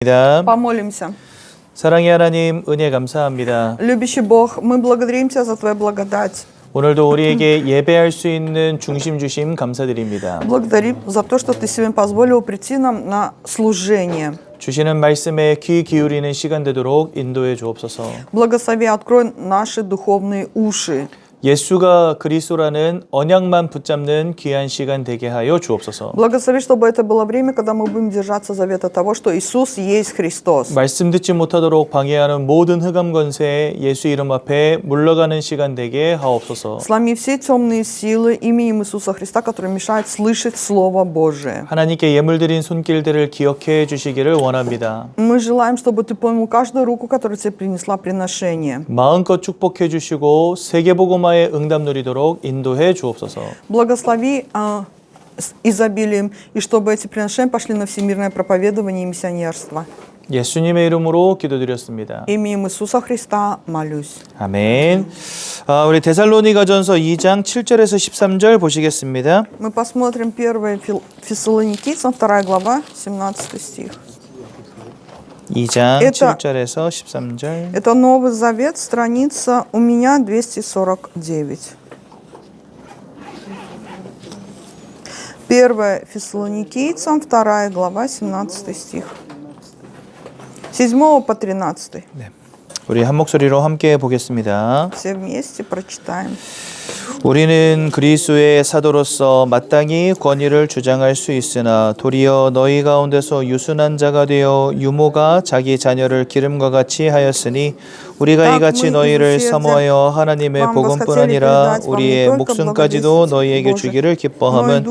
Помолимся. 사랑의 하나님, 은혜 감사합니다. Любящий Бог, мы благодарим Тебя за Твою благодать. 오늘도 우리에게 예배할 수 있는 중심 주심 감사드립니다. Благодарим за то, что Ты сегодня позволил прийти нам на служение. 주시는 말씀에 귀 기울이는 시간 되도록 인도해 주옵소서. Благослови, открой наши духовные уши. 예수가 그리스도라는 언약만 붙잡는 귀한 시간 되게 하여 주옵소서. Благослови, чтобы это было время, когда мы будем держаться завета того, что Иисус есть Христос. 말씀 듣지 못하도록 방해하는 모든 흑암 권세 예수 이름 앞에 물러가는 시간 되게 하옵소서. Сломи все темные силы именем Иисуса Христа, которые мешают слышать Слово Божие. 하나님께 예물 드린 손길들을 기억해 주시기를 원합니다. Мы желаем, чтобы Ты помнил каждую руку, которая Тебе принесла приношение. 마음껏 축복해 주시고 세계복음화의 응답 누리도록 인도해 주옵소서. Благослови с изобилием, и чтобы эти приношения пошли на всемирное проповедование и миссионерство. 예수님의 이름으로 기도드렸습니다. Именем Иисуса Христа молюсь. 아멘. 우리 데살로니가전서 2장 7절에서 13절 보시겠습니다. Мы посмотрим 1 Фессалоникийцам, 2 глава, 17 стих. 2장 Это- 7절에서 13절. Это Новый Завет, страница у меня 249. 1 Фессалоникийцам, 2 глава, 17 стих. 7 по 13. 우리 한 목소리로 함께 보겠습니다. Все вместе прочитаем. 우리는 그리스도의 사도로서 마땅히 권위를 주장할 수 있으나 도리어 너희 가운데서 유순한 자가 되어 유모가 자기 자녀를 기름과 같이 하였으니 우리가 이같이 너희를 사모하여 하나님의 복음뿐 아니라 우리의 목숨까지도 너희에게 주기를 기뻐함은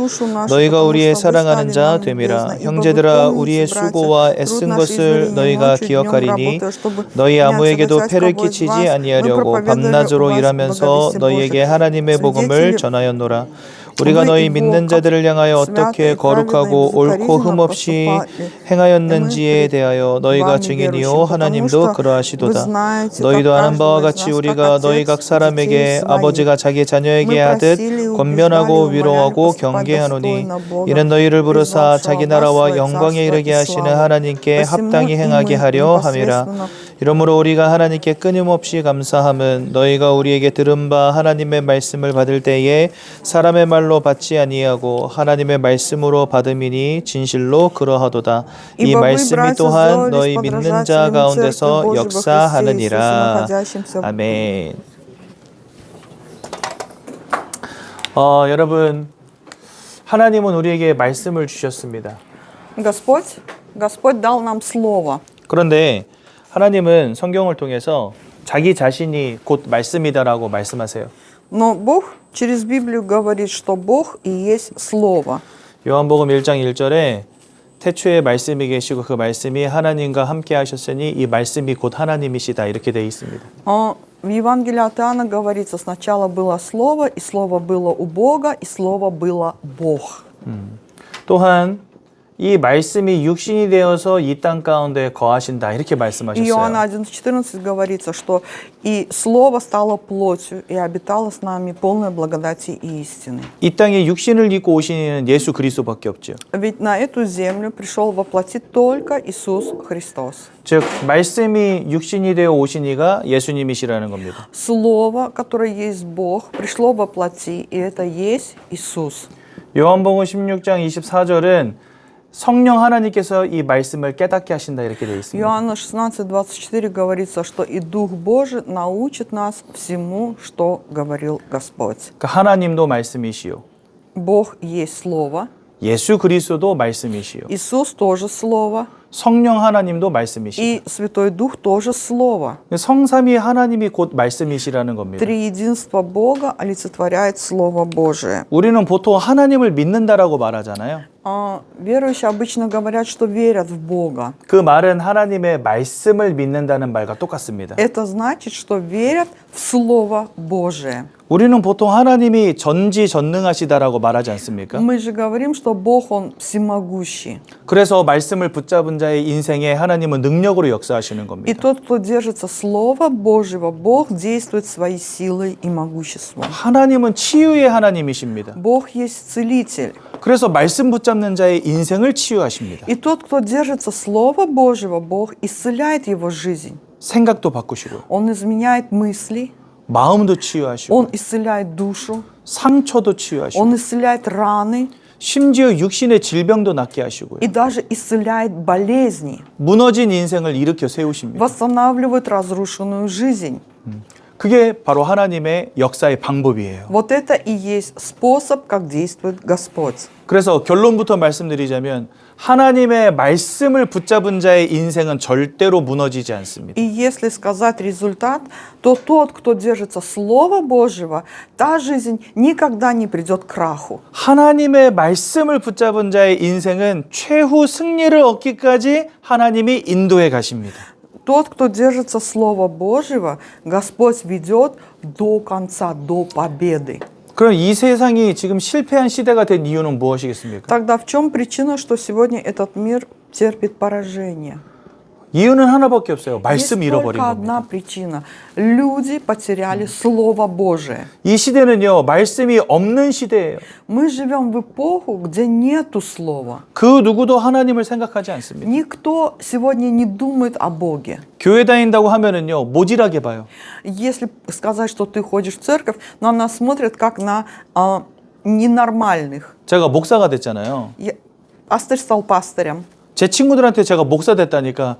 너희가 우리의 사랑하는 자 됨이라. 형제들아, 우리의 수고와 애쓴 것을 너희가 기억하리니 너희 아무에게도 폐를 끼치지 아니하려고 밤낮으로 일하면서 너희에게 하나님의 복음을 전하였노라. 우리가 너희 믿는 자들을 향하여 어떻게 거룩하고 옳고 흠없이 행하였는지에 대하여 너희가 증인이요 하나님도 그러하시도다. 너희도 아는 바와 같이 우리가 너희 각 사람에게 아버지가 자기 자녀에게 하듯 권면하고 위로하고 경계하노니 이는 너희를 부르사 자기 나라와 영광에 이르게 하시는 하나님께 합당히 행하게 하려 함이라. 이러므로 우리가 하나님께 끊임없이 감사함은 너희가 우리에게 들은 바 하나님의 말씀을 받을 때에 사람의 말로 받지 아니하고 하나님의 말씀으로 받음이니 진실로 그러하도다. 이 말씀이 또한 너희 믿는 자 가운데서 역사하느니라. 아멘. 여러분, 하나님은 우리에게 말씀을 주셨습니다. Господь дал нам слово. 그런데 하나님은 성경을 통해서 자기 자신이 곧 말씀이다라고 말씀하세요. Но Бог через Библию говорит, что Бог и есть Слово. 요한복음 1장 1절에 태초에 말씀이 계시고 그 말씀이 하나님과 함께 하셨으니 이 말씀이 곧 하나님이시다 이렇게 되어 있습니다. В Евангелии от Иоанна говорится, сначала было Слово, и Слово было у Бога, и Слово было Бог. 또한 이 말씀이 육신이 되어서 이 땅 가운데 거하신다 이렇게 И 말씀하셨어요. Иоанна 11:14 говорится, что и Слово стало плотью, и обитало с нами полной благодати и истины. 이 땅에 육신을 입고 오신 이는 예수 그리스도밖에 없죠. Ведь на эту землю пришел во плоти только Иисус Христос. 즉 말씀이 육신이 되어 오신 이가 예수님이시라는 겁니다. Слово, которое есть Бог, пришло во плоти, и это есть Иисус. 요한복음 16장 24절은 성령 하나님께서 이 말씀을 깨닫게 하신다 이렇게 되어 있습니다. Иоанна 16:24 говорится, что и Дух Божий научит нас всему, что говорил Господь. 그러니까 하나님도 말씀이시요. Бог есть Слово, 예수 그리스도도 말씀이시요. Иисус тоже Слово, 성령 하나님도 말씀이시요. и Святой Дух тоже Слово. 성삼위 하나님이 곧 말씀이시라는 겁니다. Триединство Бога олицетворяет Слово Божие. 우리는 보통 하나님을 믿는다라고 말하잖아요. Верующие обычно говорят, что верят в Бога. 그 말은 하나님의 말씀을 믿는다는 말과 똑같습니다. Это значит, что верят в Слово Божие. 우리는 보통 하나님이 전지전능하시다라고 말하지 않습니까? Мы же говорим, что Бог, Он всемогущий. 그래서 말씀을 붙잡은 붙잡은 자의 인생에 하나님은 능력으로 역사하시는 И 겁니다. тот, кто держится Слова Божьего, Бог действует своей силой и могуществом. 하나님은 치유의 하나님이십니다. Бог есть целитель. 그래서 말씀 붙잡는 자의 인생을 치유하십니다. И тот, кто держится Слова Божьего, Бог исцеляет его жизнь. 생각도 바꾸시고요. Он изменяет мысли, 마음도 치유하시고 Он исцеляет душу, 상처도 치유하시고 Он исцеляет раны 심지어 육신의 질병도 낫게 하시고요. и даже исцеляет болезни, 무너진 인생을 일으켜 세우십니다. восстанавливает разрушенную жизнь. 그게 바로 하나님의 역사의 방법이에요. Вот это и есть способ, как действует Господь. 그래서 결론부터 말씀드리자면 하나님의 말씀을 붙잡은 자의 인생은 절대로 무너지지 않습니다. И если сказать результат, то тот, кто держится Слова Божьего, та жизнь никогда не придет к краху. 하나님의 말씀을 붙잡은 자의 인생은 최후 승리를 얻기까지 하나님이 인도해 가십니다. Тот, кто держится Слова Божьего, Господь ведет до конца, до победы. 그럼 이 세상이 지금 실패한 시대가 된 이유는 무엇이겠습니까? Тогда в чем причина, что сегодня этот мир терпит поражение? 이유는 하나밖에 없어요. Есть 말씀 잃어버린 только одна 겁니다. причина. Люди потеряли Слово Божие. 이 시대는요, 말씀이 없는 시대예요. Мы живем в эпоху, где нету слова. 그 누구도 하나님을 생각하지 않습니다. Никто сегодня не думает о Боге. 교회 다닌다고 하면은요, 모질하게 봐요. Если сказать, что ты ходишь в церковь, на нас смотрят как на ненормальных. 제가 목사가 됐잖아요. Пастырь стал пастырем. 제 친구들한테 제가 목사 됐다니까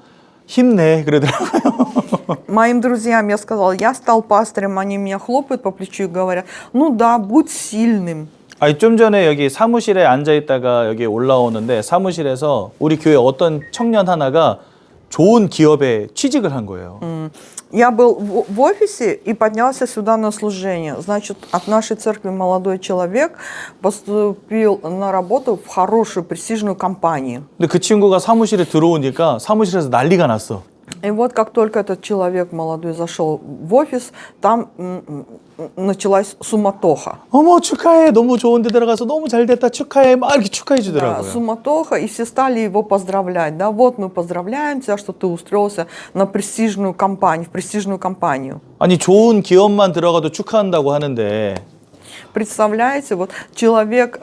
힘내 그러더라고요. Моим друзьям я сказала, я стал пастырем, они меня хлопают по плечу и говорят, ну да, будь сильным. 아니 좀 전에 여기 사무실에 앉아 있다가 여기 올라오는데 사무실에서 우리 교회 어떤 청년 하나가 좋은 기업에 취직을 한 거예요. Я был в офисе и поднялся сюда на служение. Значит, от нашей церкви молодой человек поступил на работу в хорошую престижную компанию. 근데 그 친구가 사무실에 들어오니까 사무실에서 난리가 났어. И вот как только этот человек молодой зашел в офис, там началась суматоха. 어머 축하해 너무 좋은 데 들어가서 너무 잘 됐다 축하해 막 이렇게 축하해 Да, 주더라고요. суматоха, и все стали его поздравлять. Да, вот мы поздравляем тебя, что ты устроился на престижную компанию, в престижную компанию. 아니 좋은 기업만 들어가도 축하한다고 하는데 Представляете, вот человек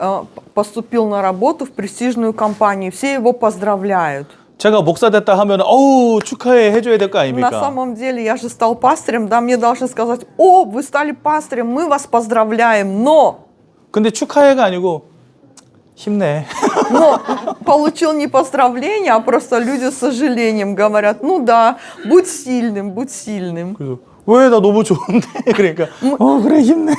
поступил на работу в престижную компанию, все его поздравляют. 제가 목사 됐다 하면 어우 축하해 해줘야 될 거 На 아닙니까? самом деле я же стал пастырем, да, мне должны сказать, о, вы стали пастырем, мы вас поздравляем, но 근데 축하해가 아니고 힘내. получил не поздравление, а просто люди с сожалением говорят, ну да, будь сильным, будь сильным. 그래서 왜 나 너무 좋은데 그러니까 그래 힘내.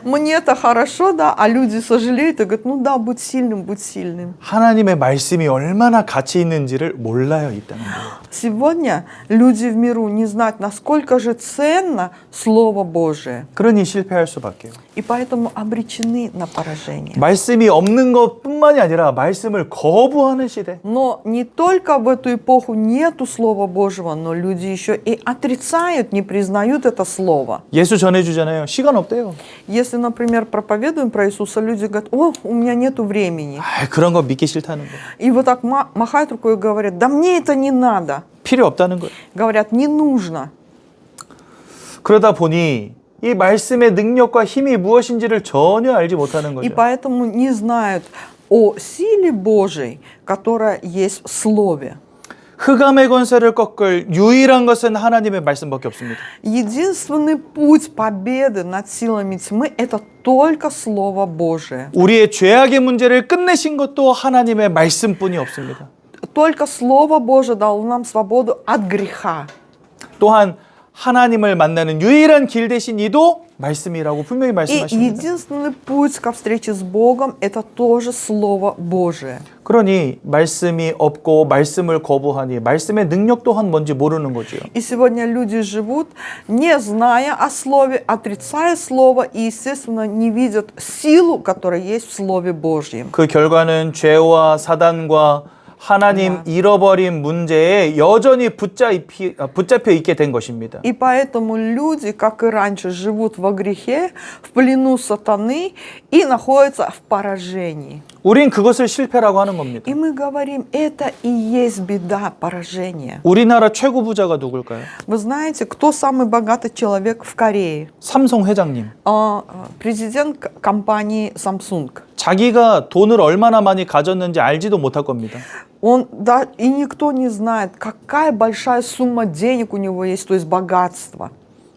Мне-то хорошо, да, а люди сожалеют и говорят, ну да, будь сильным, будь сильным. 하나님의 말씀이 얼마나 가치 있는지를 몰라요 이 땅에. Сегодня люди в миру не знают, насколько же ценно Слово Божие, 그러니 실패할 수밖에요. и поэтому обречены на поражение. 말씀이 없는 것뿐만이 아니라 말씀을 거부하는 시대. Но не только в эту эпоху нету Слова Божьего, но люди еще и отрицают, не признают это Слово. 예수 전해주잖아요. 시간 없대요. Если, например, проповедуем про Иисуса, люди говорят, о, у меня нету времени. 그런 거 믿기 싫다는 거. И вот так махают рукой и говорят, да мне это не надо. 필요 없다는 거예요. Говорят, не нужно. 그러다 보니 이 말씀의 능력과 힘이 무엇인지를 전혀 알지 못하는 И 거죠. поэтому не знают о силе Божией, которая есть в Слове. 흑암의 권세를 꺾을 유일한 것은 하나님의 말씀밖에 없습니다. Единственный путь победы над силами тьмы – это только Слово Божие. 우리의 죄악의 문제를 끝내신 것도 하나님의 말씀뿐이 없습니다. Только Слово Божие дало нам свободу от греха. 또한 하나님을 만나는 유일한 길 대신 이도 말씀이라고 분명히 И 말씀하십니다. единственный путь ко встрече с Богом – это тоже Слово Божие. 그러니 말씀이 없고 말씀을 거부하니 말씀의 능력 또한 뭔지 모르는 거죠. И сегодня люди живут, не зная о Слове, отрицая Слово и, естественно, не видят силу, которая есть в Слове Божьем. 그 결과는 죄와 사단과 하나님 잃어버린 문제에 여전히 붙잡혀 있게 된 것입니다. И поэтому люди, как и раньше, живут во грехе, в плену сатаны и находятся в поражении. 우린 그것을 실패라고 하는 겁니다. И мы говорим, это и есть беда, поражение. 우리나라 최고 부자가 누굴까요? Вы знаете, кто самый богатый человек в Корее? 삼성 회장님. Президент компании Samsung. 자기가 돈을 얼마나 많이 가졌는지 알지도 못할 겁니다. И никто не знает, какая большая сумма денег у него есть, то есть богатство.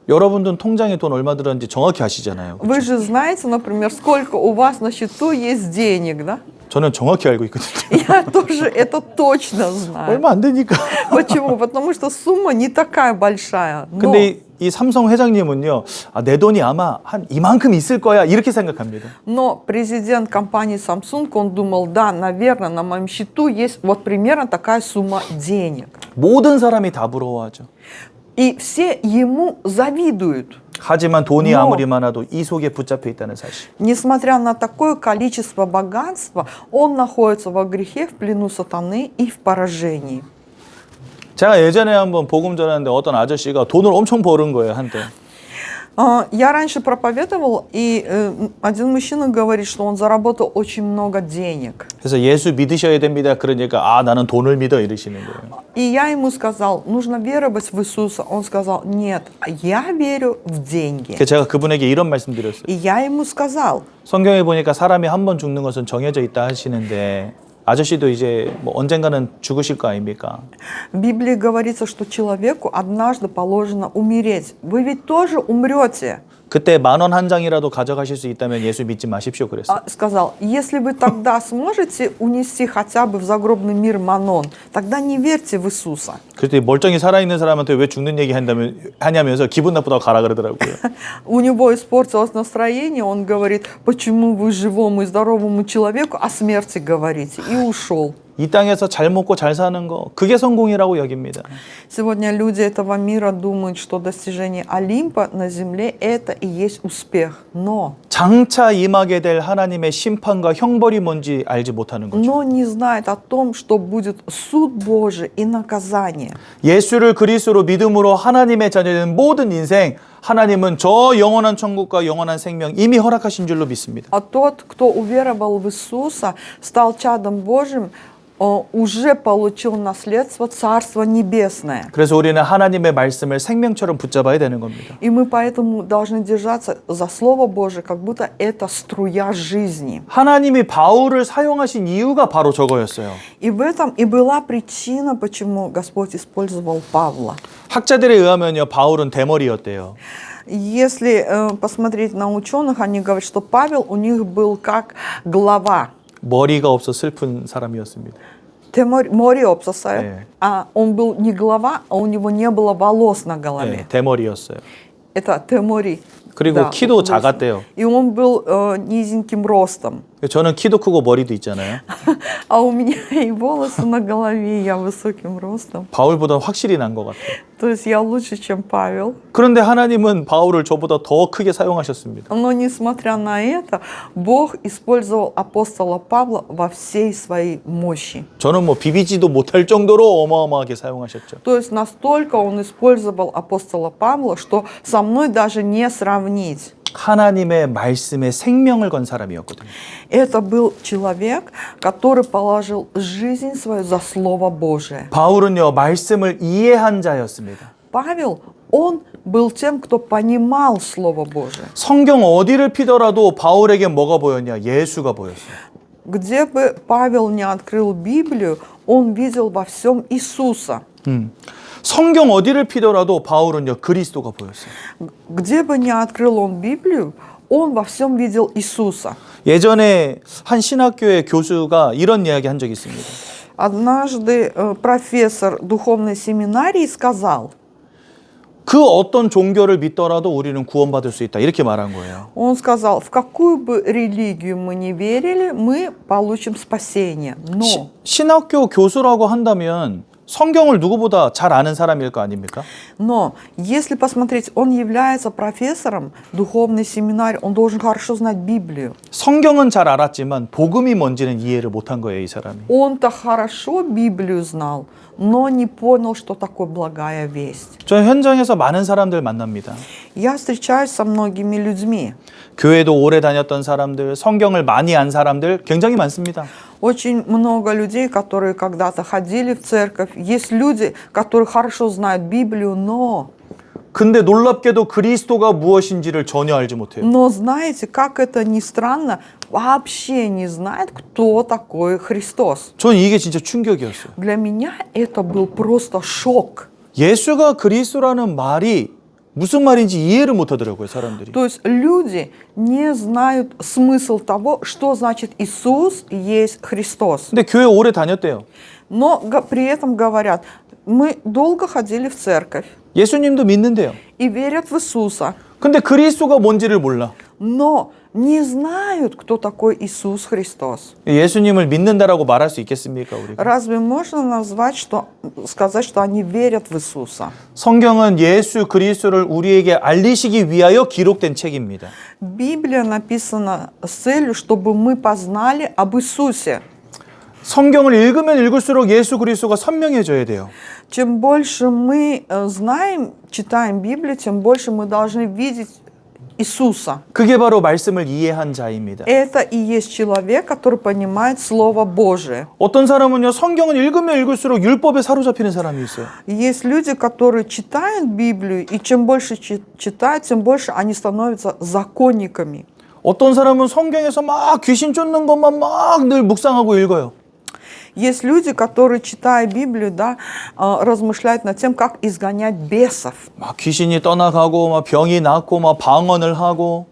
여러분들은 통장에 돈 얼마 들었는지 정확히 아시잖아요. Вы же знаете, например, сколько у вас на счету есть денег, да? 저는 정확히 알고 있거든요. Я тоже это точно знаю. 얼마 안 되니까. Почему? Потому что сумма не такая большая. Но, 근데 이 삼성 회장님은요, 내 돈이 아마 한 이만큼 있을 거야 이렇게 생각합니다. но президент компании Samsung, он думал, да, наверное, на моем счету есть вот примерно такая сумма денег. 모든 사람이 다 부러워하죠. И все ему завидуют. 하지만 돈이 Но- 아무리 많아도 이 속에 붙잡혀 있다는 사실. Несмотря на такое количество богатства, он находится во грехе, в плену сатаны и в поражении. 제가 예전에 한번 복음 전하는데 어떤 아저씨가 돈을 엄청 버는 거예요, 한때. Я раньше проповедовал, и один мужчина говорит, что он заработал очень много денег. 그래서 예수 믿으셔야 됩니다. 그러니까 나는 돈을 믿어 이러시는 거예요. И я ему сказал, нужно веровать в Иисуса. Он сказал, нет, я верю в деньги. 그래서 제가 그분에게 이런 말씀 드렸어요. И я ему сказал, 성경에 보니까 사람이 한 번 죽는 것은 정해져 있다 하시는데 아저씨도 이제 뭐 언젠가는 죽으실 거 아닙니까? в Библии говорится, что человеку однажды положено умереть. Вы ведь тоже умрете. 그때 10,000원 한 장이라도 가져가실 수 있다면 예수 믿지 마십시오 그랬어요. Сказал, если вы тогда сможете унести хотя бы в загробный мир манон, тогда не верьте в Иисуса. 그랬더니 멀쩡히 살아있는 사람한테 왜 죽는 얘기 하냐면서 기분 나쁘다고 가라 그러더라고요. У него испортилось настроение, он говорит, почему вы живому и здоровому человеку о смерти говорите, и ушел. 이 땅에서 잘 먹고 잘 사는 거 그게 성공이라고 여깁니다. Сегодня люди этого мира думают, что достижение Олимпа на земле это и есть успех. Но 장차 임하게 될 하나님의 심판과 형벌이 뭔지 알지 못하는 거죠. но не знает о том, что будет суд Божий и наказание. 예수를 그리스도로 믿음으로 하나님의 자녀된 모든 인생 하나님은 저 영원한 천국과 영원한 생명 이미 허락하신 줄로 믿습니다. А тот, кто уверовал в Иисуса, стал чадом Божьим, уже получил наследство Царства Небесное. 그래서 우리는 하나님의 말씀을 생명처럼 붙잡아야 되는 겁니다. И мы поэтому должны держаться за Слово Божие, как будто это струя жизни. 하나님이 바울을 사용하신 이유가 바로 저거였어요. И в этом и была причина, почему Господь использовал Павла. 학자들에 의하면요, 바울은 대머리였대요. Если посмотреть на ученых, они говорят, что Павел у них был как глава. 머리가 없어 슬픈 사람이었습니다. Море обсосает. 네. А он был не глава, а у него не было волос на голове. 네, 대머리였어요. Это Темори. 그리고 키도 작았대요. И он был низеньким ростом. 저는 키도 크고 머리도 있잖아요. А у меня и волосы на голове, я высоким ростом. 바울보다 확실히 난 것 같아요. То есть я лучше, чем Павел. 그런데 하나님은 바울을 저보다 더 크게 사용하셨습니다. Но несмотря на это, Бог использовал апостола Павла во всей своей мощи. 저는 뭐 비비지도 못할 정도로 어마어마하게 사용하셨죠. То есть настолько он использовал апостола Павла, что со мной даже не сравнить. 하나님의 말씀에 생명을 건 사람이었거든요. Это был человек, который положил жизнь свою за Слово Божие. 바울은요, 말씀을 이해한 자였습니다. Павел, он был тем, кто понимал Слово Божие. 성경 어디를 피더라도 바울에게 뭐가 보였냐? 예수가 보였어요. Где бы Павел не открыл Библию, он видел во всем Иисуса. 성경 어디를 피더라도 바울은요, 그리스도가 보였어요. Где бы не открыл он Библию, он во всем видел Иисуса. 예전에 한 신학교의 교수가 이런 이야기 한 적이 있습니다. Однажды профессор духовной семинарии сказал, 그 어떤 종교를 믿더라도 우리는 구원받을 수 있다. 이렇게 말한 거예요. он сказал, в какую бы религию мы ни верили, мы получим спасение. Но 신학교 교수라고 한다면 성경을 누구보다 잘 아는 사람일 거 아닙니까? Но если посмотреть, он является профессором духовной семинарии, он должен хорошо знать Библию. 성경은 잘 알았지만 복음이 뭔지는 이해를 못한 거예요, 이 사람이. Он-то хорошо Библию знал, но не понял, что такое благая весть. 저는 현장에서 많은 사람들 만납니다. Я встречаюсь со многими людьми. 교회도 오래 다녔던 사람들, 성경을 많이 안 사람들 굉장히 많습니다. Очень много людей, которые когда-то ходили в церковь. Есть люди, которые хорошо знают Библию, но 근데 놀랍게도 그리스도가 무엇인지를 전혀 알지 못해요. знаете, как это ни странно, вообще не знает, кто такой Христос. 저는 이게 진짜 충격이었어요. Для меня это был просто шок. 예수가 그리스도라는 말이 무슨 말인지 이해를 못 하더라고요, 사람들이. То есть люди не знают смысл того, что значит Иисус есть Христос. 근데 교회 오래 다녔대요. Но при этом говорят, мы долго ходили в церковь 예수님도 믿는데요. и верят в Иисуса, 근데 그리스도가 뭔지를 몰라. но не знают, кто такой Иисус Христос. 예수님을 믿는다라고 말할 수 있겠습니까, 우리가? Разве можно сказать, что они верят в Иисуса? 성경은 예수 그리스도를 우리에게 알리시기 위하여 기록된 책입니다. Библия написана с целью, чтобы мы познали об Иисусе. 성경을 읽으면 읽을수록 예수 그리스도가 선명해져야 돼요. Чем больше мы знаем, читаем Библию, тем больше мы должны видеть Иисуса. 그게 바로 말씀을 이해한 자입니다. Это и есть человек, который понимает Слово Божие. 어떤 사람은요, 성경을 읽으면 읽을수록 율법에 사로잡히는 사람이 있어요. Есть люди, которые читают Библию, и чем больше читают, тем больше они становятся законниками. 어떤 사람은 성경에서 막 귀신 쫓는 것만 막 늘 묵상하고 읽어요. Есть люди, которые, читая Библию, размышляют над тем, как изгонять бесов. 막 귀신이 떠나가고 막 병이 낫고 막 방언을 하고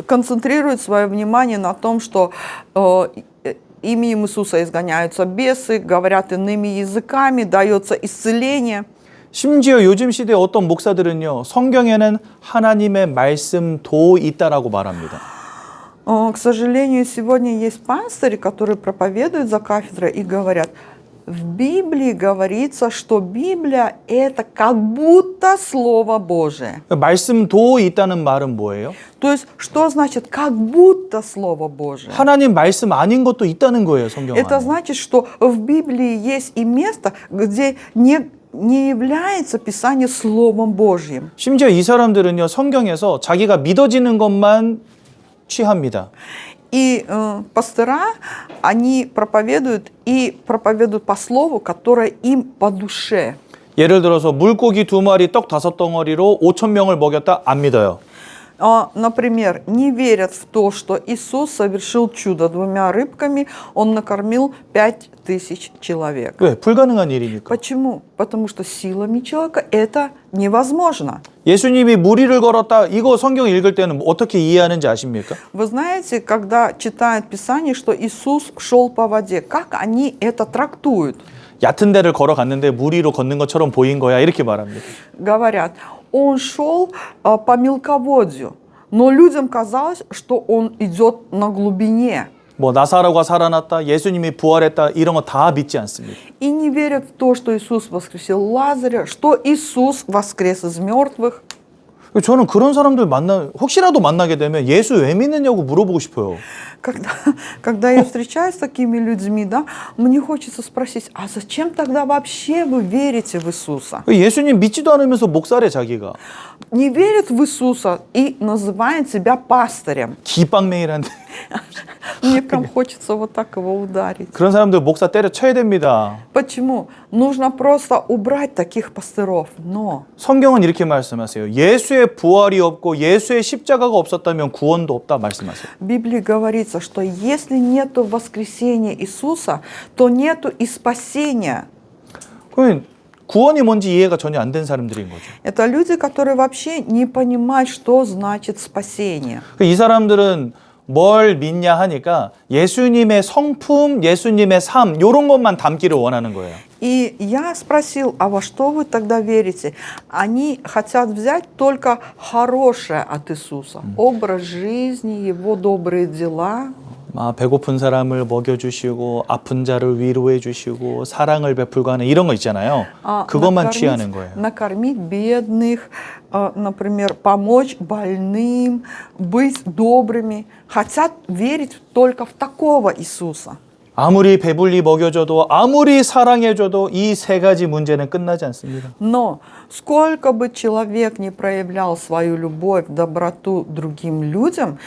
Концентрируют свое внимание на том, что именем Иисуса изгоняются бесы, говорят иными языками, дается исцеление. 심지어 요즘 시대에 어떤 목사들은요, 성경에는 하나님의 말씀도 있다라고 말합니다. К сожалению, сегодня есть пастыри, которые проповедуют за кафедрой и говорят, в Библии говорится, что Библия – это как будто Слово Божие. 말씀도 있다는 말은 뭐예요? То есть, что значит как будто Слово Божие? 하나님 말씀 아닌 것도 있다는 거예요, 성경 Это 안에. значит, что в Библии есть и место, где не является Писание Словом Божьим. 심지어 이 사람들은요, 성경에서 자기가 믿어지는 것만 취합니다. И пастора, они проповедуют по слову, которое им по душе. 예를 들어서 물고기 2마리, 떡 5덩어리로 5,000명을 먹였다, 안 믿어요. Например, не верят в то, что Иисус совершил чудо 2 рыбками, Он накормил 5000 человек. 왜? 불가능한 일이니까. Почему? Потому что силами человека это невозможно. 예수님이 무리를 걸었다, 이거 성경 읽을 때는 어떻게 이해하는지 아십니까? Вы знаете, когда читают Писание, что Иисус шел по воде, как они это трактуют? 얕은 데를 걸어갔는데 무리로 걷는 것처럼 보인 거야, 이렇게 말합니다. Говорят, он шел по мелководью, но людям казалось, что он идет на глубине. 뭐 나사로가 살아났다, 예수님이 부활했다, 이런 거 다 믿지 않습니다. И не верят в то, что Иисус воскресил Лазаря, что Иисус воскрес из мертвых. 저는 그런 사람들 혹시라도 만나게 되면 예수 왜 믿느냐고 물어보고 싶어요. Когда я встречаюсь с такими людьми, мне хочется спросить, а зачем тогда вообще вы верите в Иисуса? 예수님 믿지도 않으면서 목사래 자기가. Не верит в Иисуса и называет себя пастырем. 기빵맹이란데. Мне прям хочется вот так его ударить. 그런 사람들 목사 때려쳐야 됩니다. Почему? Нужно просто убрать таких пастыров. Но 성경은 이렇게 말씀하세요. 예수의 부활이 없고 예수의 십자가가 없었다면 구원도 없다 말씀하세요. в Библии говорится, что если нету воскресения Иисуса, то нету и спасения. 그러면 구원이 뭔지 이해가 전혀 안 된 사람들인 거죠. Это люди, которые вообще не понимают, что значит спасение. 이 사람들은 뭘 믿냐 하니까 예수님의 성품, 예수님의 삶 이런 것만 담기를 원하는 거예요. И я спросил, а во что вы тогда верите? Они хотят взять только хорошее от Иисуса. Образ жизни, Его добрые дела. 배고픈 사람을 먹여주시고 아픈 자를 위로해주시고 사랑을 베풀고 하는 이런 거 있잖아요. 그것만 취하는 거예요. Накормить бедных, например, помочь больным, быть добрыми. Хотят верить только в такого Иисуса. 아무리 배불리 먹여줘도 아무리 사랑해줘도 이 세 가지 문제는 끝나지 않습니다. Но сколько бы человек не проявлял свою любовь, доброту другим людям,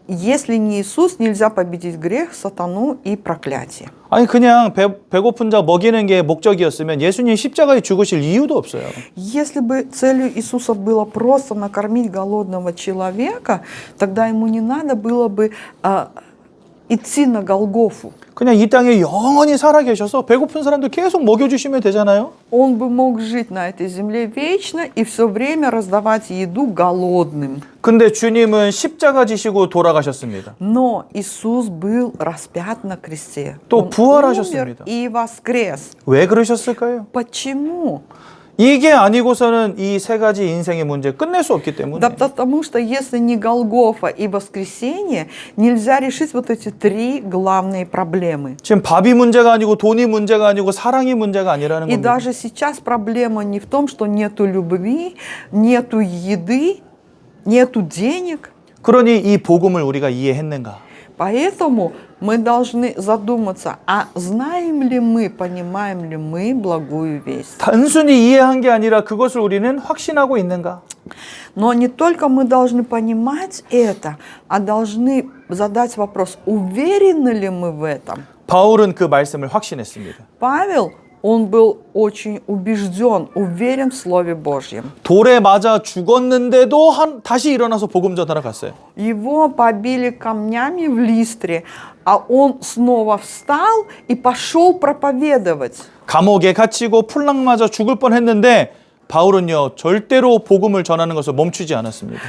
если не Иисус, нельзя победить грех, сатану и проклятие. 아니 그냥 배고픈 자 먹이는 게 목적이었으면 예수님 십자가에 죽으실 이유도 없어요. Если бы целью Иисуса было просто накормить голодного человека, тогда ему не надо было бы идти на Голгофу. 그냥 이 땅에 영원히 살아계셔서 배고픈 사람들 계속 먹여주시면 되잖아요. Он бы мог жить на этой земле вечно и все время раздавать еду голодным. 근데 주님은 십자가 지시고 돌아가셨습니다. Но Иисус был распят на кресте. 또 Он 부활하셨습니다. умер и воскрес. 왜 그러셨을까요? Почему? 이게 아니고서는 이 세 가지 인생의 문제 끝낼 수 없기 때문에. Да потому что если не Голгофа и воскресение, нельзя решить вот эти три главные проблемы. 지금 밥이 문제가 아니고 돈이 문제가 아니고 사랑이 문제가 아니라는 И 겁니다. даже сейчас проблема не в том, что нету любви, нету еды, нету денег. 그러니 이 복음을 우리가 이해했는가? Поэтому мы должны задуматься, а знаем ли мы, понимаем ли мы благую весть? 단순히 이해한 게 아니라 그것을 우리는 확신하고 있는가? Но не только мы должны понимать это, а должны задать вопрос, уверены ли мы в этом? 바울은 그 말씀을 확신했습니다. Павел, он был очень убежден, уверен в Слове Божьем. 돌에 맞아 죽었는데도 다시 일어나서 복음 전하러 갔어요. Его побили камнями в Листре, а он снова встал и пошел проповедовать. 감옥에 갇히고 풀랑 맞아 죽을 뻔했는데 바울은요 절대로 복음을 전하는 것을 멈추지 않았습니다.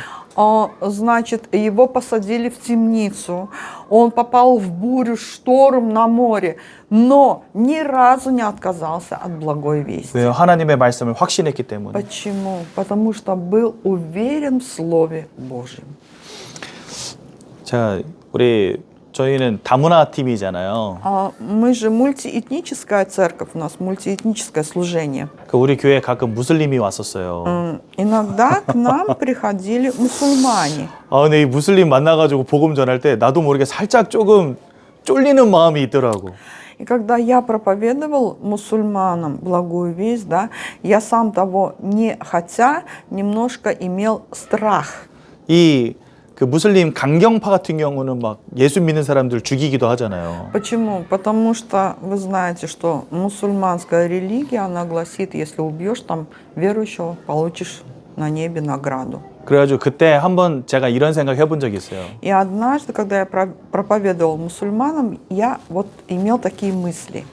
Значит, его посадили в темницу, он попал в бурю, шторм на море, но ни разу не отказался от благой вести. 왜요? 하나님의 말씀을 확신했기 때문에. Почему? Потому что был уверен в Слове Божьем. 자, 저희는 다문화 팀이잖아요. Мы же мультиэтническая церковь, у нас мультиэтническое служение. 우리 교회에 가끔 무슬림이 왔었어요. Иногда к нам приходили мусульмане. 근데 이 무슬림 만나가지고 복음 전할 때 나도 모르게 살짝 조금 쫄리는 마음이 있더라고. И когда я проповедовал мусульманам благую весть, да, я сам того не хотя, немножко имел страх. 그 무슬림 강경파 같은 경우는 막 예수 믿는 사람들 죽이기도 하잖아요. Почему? Потому что вы знаете, что мусульманская религия, она гласит, если убьешь там верующего, получишь на небе награду. 그래가지고 그때 한번 제가 이런 생각 해본 적이 있어요. И однажды, когда я проповедовал мусульманам, я вот имел такие мысли.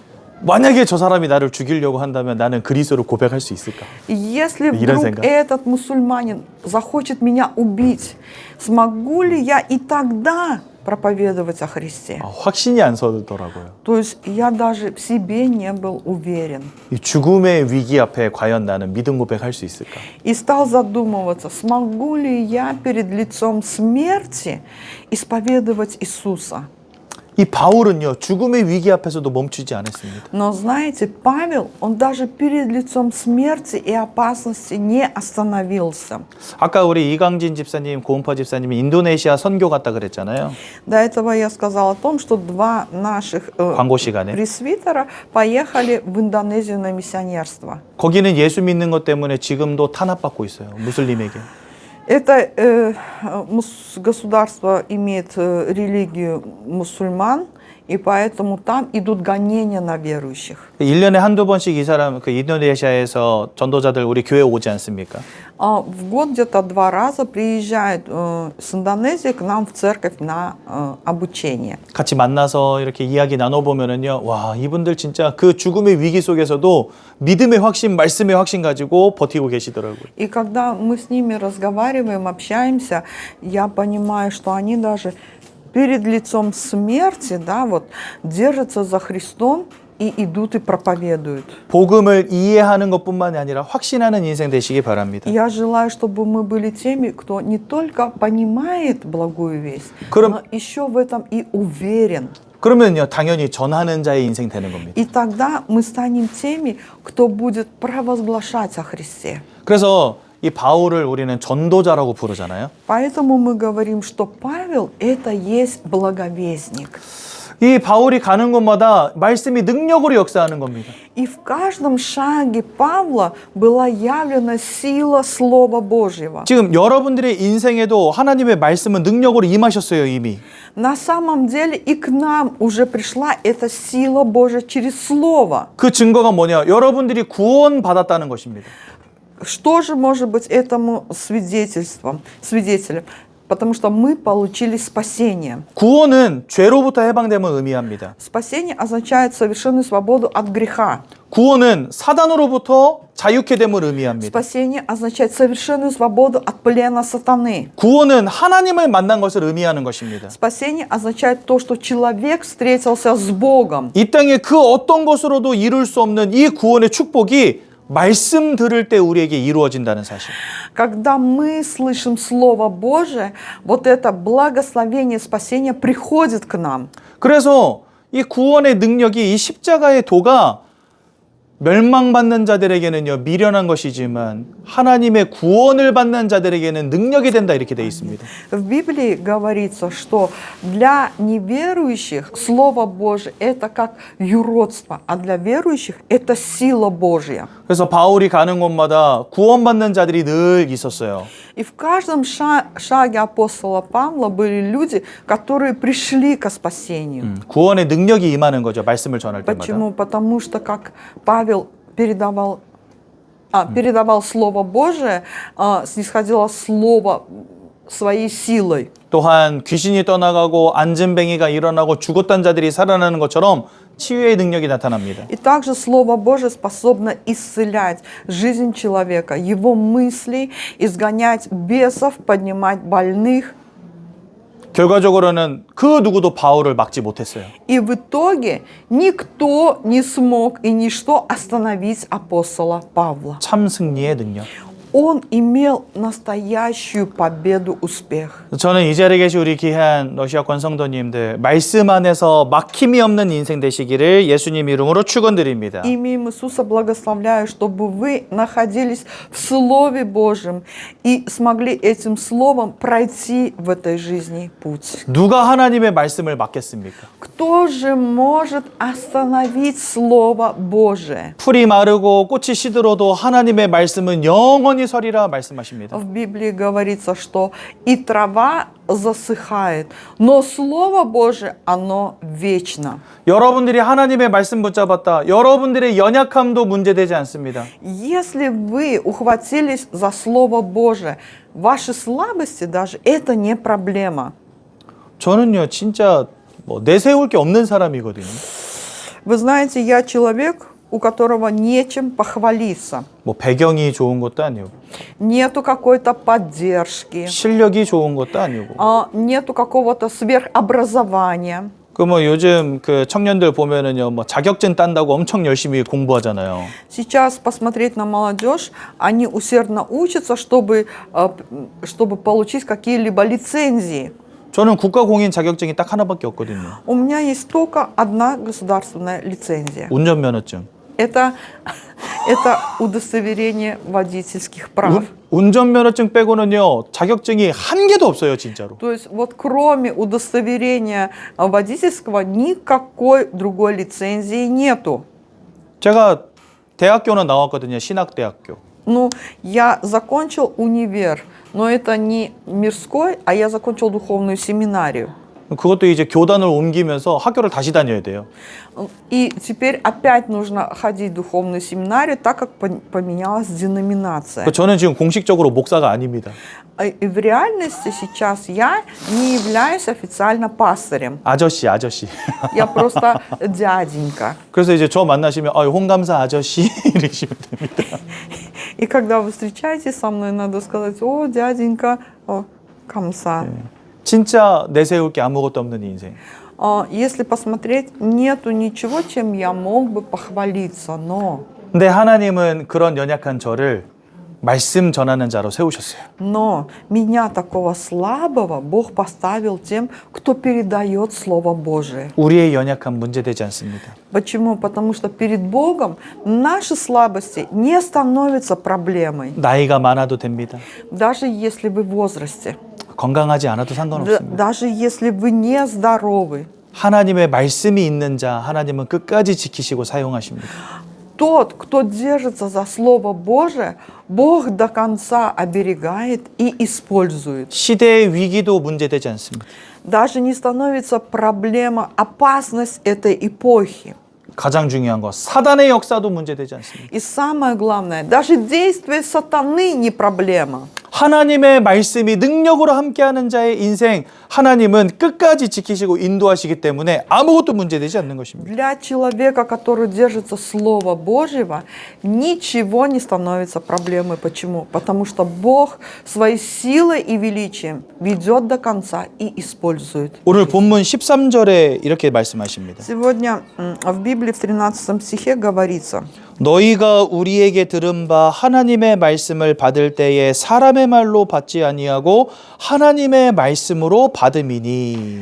만약에 저 사람이 나를 죽이려고 한다면 나는 그리스도를 고백할 수 있을까? Если вдруг этот мусульманин захочет меня убить, смогу ли я и тогда проповедовать о Христе? 확신이 안 서더라고요. То есть я даже в себе не был уверен. 이 죽음의 위기 앞에 과연 나는 믿음 고백할 수 있을까? И стал задумываться, смогу ли я перед лицом смерти исповедовать Иисуса? 이 바울은요 죽음의 위기 앞에서도 멈추지 않았습니다. Но знаете, Павел, он даже перед лицом смерти и опасности не остановился. 아까 우리 이강진 집사님, 고은파 집사님이 인도네시아 선교 갔다 그랬잖아요. До этого я сказала о том, что два наших 광고 시간에. пресвитера поехали в Индонезию на миссионерство. 거기는 예수 믿는 것 때문에 지금도 탄압받고 있어요. 무슬림에게. Это государство имеет религию мусульман, и поэтому там идут гонения на верующих. 1년에 한두 번씩 이 사람 그 인도네시아에서 전도자들 우리 교회 오지 않습니까? В год где-то 2 раза приезжают с Индонезии к нам в церковь на обучение. 같이 만나서 이렇게 이야기 나눠보면은요, 와, 이분들 진짜 그 죽음의 위기 속에서도 믿음의 확신, 말씀의 확신 가지고 버티고 계시더라고요. И когда мы с ними разговариваем, общаемся, я понимаю, что они даже перед лицом смерти, да, вот, держатся за Христом и идут и проповедуют. 복음을 이해하는 것뿐만이 아니라 확신하는 인생 되시기 바랍니다. Я желаю, чтобы мы были теми, кто не только понимает благую весть, 그럼- но еще в этом и уверен. 그러면요, 당연히 전하는 자의 인생 되는 겁니다. И тогда мы станем теми, кто будет провозглашать о Христе. 그래서 이 바울을 우리는 전도자라고 부르잖아요. Поэтому мы говорим, что Павел – это есть благовестник. 이 바울이 가는 곳마다 말씀이 능력으로 역사하는 겁니다. И в каждом шаге Павла была явлена сила Слова Божьего. 지금 여러분들의 인생에도 하나님의 말씀은 능력으로 임하셨어요, 이미. На самом деле и к нам уже пришла эта сила Божья через Слово. 그 증거가 뭐냐? 여러분들이 구원 받았다는 것입니다. Что же может быть этому свидетелем? Потому что мы получили спасение. 구원은 죄로부터 해방됨을 의미합니다. Спасение означает совершенную свободу от греха. 구원은 사단으로부터 자유케 됨을 의미합니다. Спасение означает совершенную свободу от плена сатаны. 구원은 하나님을 만난 것을 의미하는 것입니다. Спасение означает то, что человек встретился с Богом. 이 땅에 그 어떤 것으로도 이룰 수 없는 이 구원의 축복이 말씀 들을 때 우리에게 이루어진다는 사실. Когда мы слышим Слово Божие, вот это благословение спасения приходит к нам. 그래서 이 구원의 능력이 이 십자가의 도가 멸망받는 자들에게는요 미련한 것이지만 하나님의 구원을 받는 자들에게는 능력이 된다 이렇게 돼 있습니다. В Библии говорится, что для неверующих Слово Божие это как юродство, а для верующих это сила Божья. 그래서 바울이 가는 곳마다 구원받는 자들이 늘 있었어요. И в каждом шаге апостола Павла были люди, которые пришли к спасению. 구원의 능력이 임하는 거죠. 말씀을 전할 때마다. Почему? Потому что как Павел передавал Слово Божие, снисходило Слово своей силой. 또한 귀신이 떠나가고 안진뱅이가 일어나고 죽었던 자들이 살아나는 것처럼 치유의 능력이 나타납니다. И также Слово Божие способно исцелять жизнь человека, его мысли, изгонять бесов, поднимать больных. 결과적으로는 그 누구도 바울을 막지 못했어요. И в итоге никто не смог и ничто остановить апостола Павла. 참 승리의 능력. Он имел настоящую победу, успех. 저는 이 자리에 계신 우리 귀한 러시아권 성도님들 말씀 안에서 막힘이 없는 인생 되시기를 예수님 이름으로 축원드립니다. Именем Иисуса благословляю, чтобы вы находились в Слове Божьем и смогли этим Словом пройти в этой жизни путь. 누가 하나님의 말씀을 막겠습니까? Кто же может остановить Слово Божие? 풀이 마르고 꽃이 시들어도 하나님의 말씀은 영원히 서리라 말씀하십니다. В Библии говорится, что и трава засыхает, но Слово Божие, оно вечно. 여러분들이 하나님의 말씀 붙잡았다. 여러분들의 연약함도 문제되지 않습니다. Если вы ухватились за Слово Божие, ваши слабости даже это не проблема. 저는요 진짜 내세울 게 없는 사람이거든요. Вы знаете, я человек, у которого нечем похвалиться. 배경이 좋은 것도 아니고 Нету какой-то поддержки, 실력이 좋은 것도 아니고 нету какого-то сверхобразования. 요즘 그 청년들 보면은요 자격증 딴다고 엄청 열심히 공부하잖아요. Сейчас посмотреть на молодежь, они усердно учатся, чтобы получить какие-либо лицензии. 저는 국가공인 자격증이 딱 하나밖에 없거든요. У меня есть только одна государственная лицензия. 운전면허증. Это удостоверение водительских прав. 운전면허증 빼고는요 자격증이 한 개도 없어요 진짜로. То есть вот кроме удостоверения водительского никакой другой лицензии нету. 제가 대학교는 나왔거든요. 신학대학교. Ну, я закончил универ, но это не мирской, а я закончил духовную семинарию. 그것도 이제 교단을 옮기면서 학교를 다시 다녀야 돼요. И теперь опять нужно ходить в духовную семинарию, так как поменялась деноминация. 저는 지금 공식적으로 목사가 아닙니다. И в реальности сейчас я не являюсь официально пастырем. 아저씨. Я просто дяденька. 그래서 이제 저 만나시면 홍감사 아저씨 이러시면 됩니다. И когда вы встречаетесь со мной, надо сказать: о, дяденька, о, камса. 진짜 내세울 게 아무것도 없는 인생. Если посмотреть, нету ничего, чем я мог бы похвалиться, но 근데 하나님은 그런 연약한 저를 말씀 전하는 자로 세우셨어요. меня такого слабого Бог поставил тем, кто передает Слово Божие. 우리의 연약함 문제되지 않습니다. Почему? Потому что перед Богом наши слабости не становятся проблемой, 나이가 많아도 됩니다. даже если вы в возрасте, 건강하지 않아도 상관없습니다. даже если вы не здоровы. 하나님의 말씀이 있는 자 하나님은 끝까지 지키시고 사용하십니다. Тот, кто держится за Слово Божие, Бог до конца оберегает и использует. 시대의 위기도 문제되지 않습니다. Даже не становится проблема, опасность этой эпохи. 가장 중요한 거 사단의 역사도 문제되지 않습니다. И самое главное, даже действие сатаны не проблема. 하나님의 말씀이 능력으로 함께하는 자의 인생 하나님은 끝까지 지키시고 인도하시기 때문에 아무것도 문제되지 않는 것입니다. Для человека, который держится Слова Божьего, ничего не становится проблемой. Почему? Потому что Бог своей силой и величием ведет до конца и использует. 오늘 본문 13절에 이렇게 말씀하십니다. Сегодня в Библии в 13 стихе говорится: 너희가 우리에게 들은 바 하나님의 말씀을 받을 때에 사람의 말로 받지 아니하고 하나님의 말씀으로 받음이니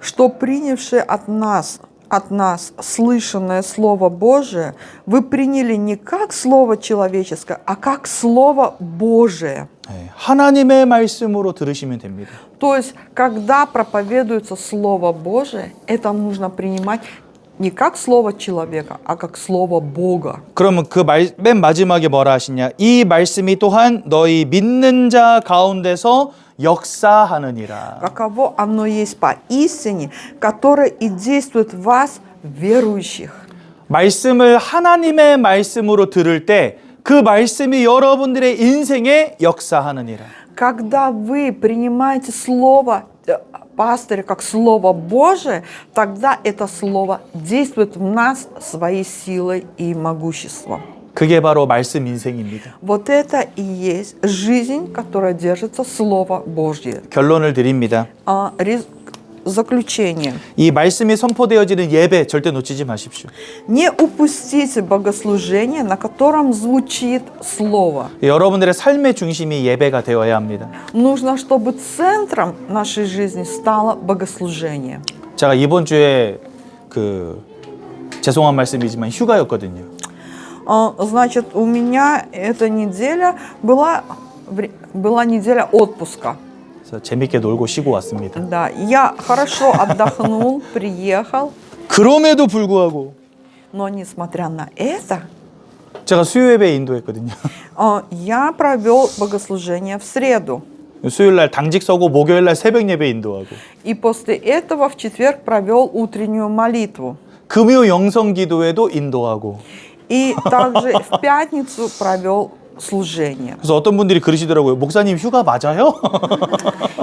что принявшие от нас слышанное Слово Божие, вы приняли не как Слово человеческое, а как Слово Божие. 하나님의 말씀으로 들으시면 됩니다. То есть, когда проповедуется Слово Божие, это нужно принимать не как слово человека, а как слово Бога. 그러면 그 맨 마지막에 뭐라 하시냐? 이 말씀이 또한 너희 믿는 자 가운데서 역사하느니라. Каково оно есть поистине, которое и действует в вас, верующих. 말씀을 하나님의 말씀으로 들을 때 그 말씀이 여러분들의 인생에 역사하느니라. Когда вы принимаете слово пастыря как слово Божие, тогда это слово действует в нас своей силой и могуществом. 그게 바로 말씀 인생입니다. Вот это и есть жизнь, которая держится Слово Божье. 결론을 드립니다. Заключение. 이 말씀이 선포되어지는 예배 절대 놓치지 마십시오. Не упустите богослужение, на котором звучит Слово. 여러분들의 삶의 중심이 예배가 되어야 합니다. Нужно, чтобы центром нашей жизни стало богослужение. 제가 이번 주에 죄송한 말씀이지만 휴가였거든요. Значит, у меня эта неделя была неделя отпуска. 그래서 재밌게 놀고 쉬고 왔습니다. Да, я хорошо отдохнул, приехал. 그럼에도 불구하고 Но несмотря на это, 제가 수요 예배 인도했거든요. я провел богослужение в среду. 수요일 날 당직 서고 목요일 날 새벽 예배 인도하고. И после этого в четверг провел утреннюю молитву. 금요 영성 기도회도 인도하고. И также в пятницу провел служение. 그래서 어떤 분들이 그러시더라고요. 목사님 휴가 맞아요?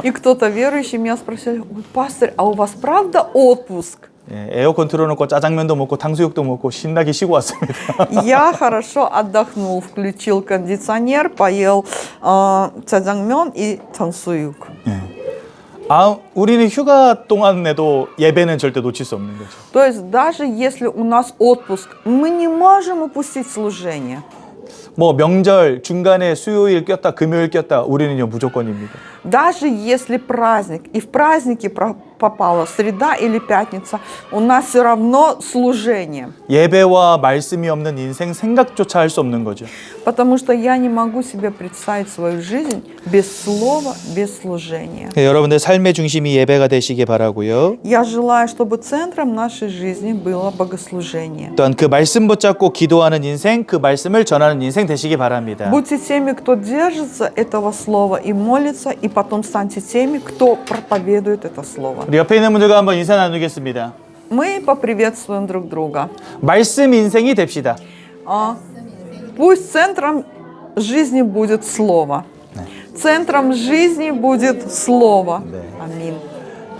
И кто-то верующий меня спросил: пастор, а у вас правда отпуск? 에어컨 틀어놓고 짜장면도 먹고 탕수육도 먹고 신나게 쉬고 왔습니다. Я хорошо отдохнул, включил кондиционер, поел 짜장면 и 탕수육. 우리는 휴가 동안에도 예배는 절대 놓칠 수 없는 거죠. То есть даже если у нас отпуск, мы не можем упустить служение. 뭐 명절 중간에 수요일 꼈다 금요일 꼈다 우리는요 무조건입니다. Даже если праздник, и в праздники попала среда или пятница, у нас все равно служение. 예배와 말씀이 없는 인생 생각조차 할 수 없는 거죠. Потому что я не могу себе представить свою жизнь без слова, без служения. 여러분들 삶의 중심이 예배가 되시기 바라고요. Я желаю, чтобы центром нашей жизни было богослужение. 또한 그 말씀 붙잡고 기도하는 인생, 그 말씀을 전하는 인생 되시기 바랍니다. Будьте теми, кто держится этого слова и молится, и потом станьте теми, кто проповедует это слово. 우리 옆에 있는 분들과 한번 인사 나누겠습니다. Мы поприветствуем друг друга. 말씀 인생이 됩시다. Пусть центром жизни будет слово. Центром жизни будет слово. Аминь.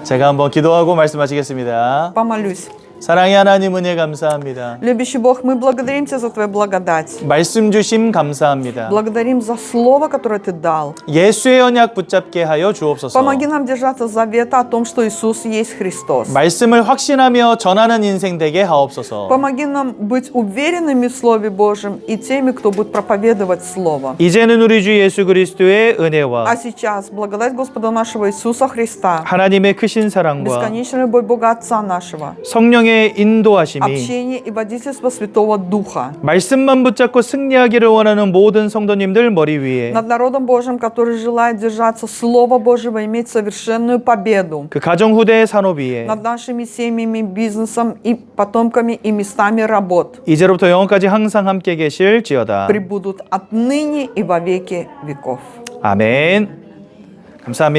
제가 한번 기도하고 말씀하시겠습니다. Помолюсь. 사랑의 하나님 은혜 감사합니다. Любящий Бог, мы благодарим Тебя за Твою благодать. 말씀 주심 감사합니다. Благодарим за Слово, которое Ты дал. 예수의 언약 붙잡게 하여 주옵소서. Помоги нам держаться завета о том, что Иисус есть Христос. 말씀을 확신하며 전하는 ин생 되게 하옵소서. Помоги нам быть уверенными в Слове Божьем и теми, кто будет проповедовать Слово. 이제는 우리 주 예수 그리스도의 은혜와 А сейчас благодать Господа нашего Иисуса Христа, 하나님의 크신 사랑과 бесконечная любовь Бога Отца нашего, 성령의 인도하심이 общение и водительство Святого Духа 말씀만 붙잡고 승리하기를 원하는 모든 성도님들 머리 위에 над народом Божьим, который желает держаться Слова Божьего, иметь совершенную победу 그 가정 후대의 산업 위에 над нашими семьями, бизнесом и потомками и местами работ, 이제로부터 영원까지 항상 함께 계실지어다. пребудут отныне и во веки веков. 아멘. 감사합니다.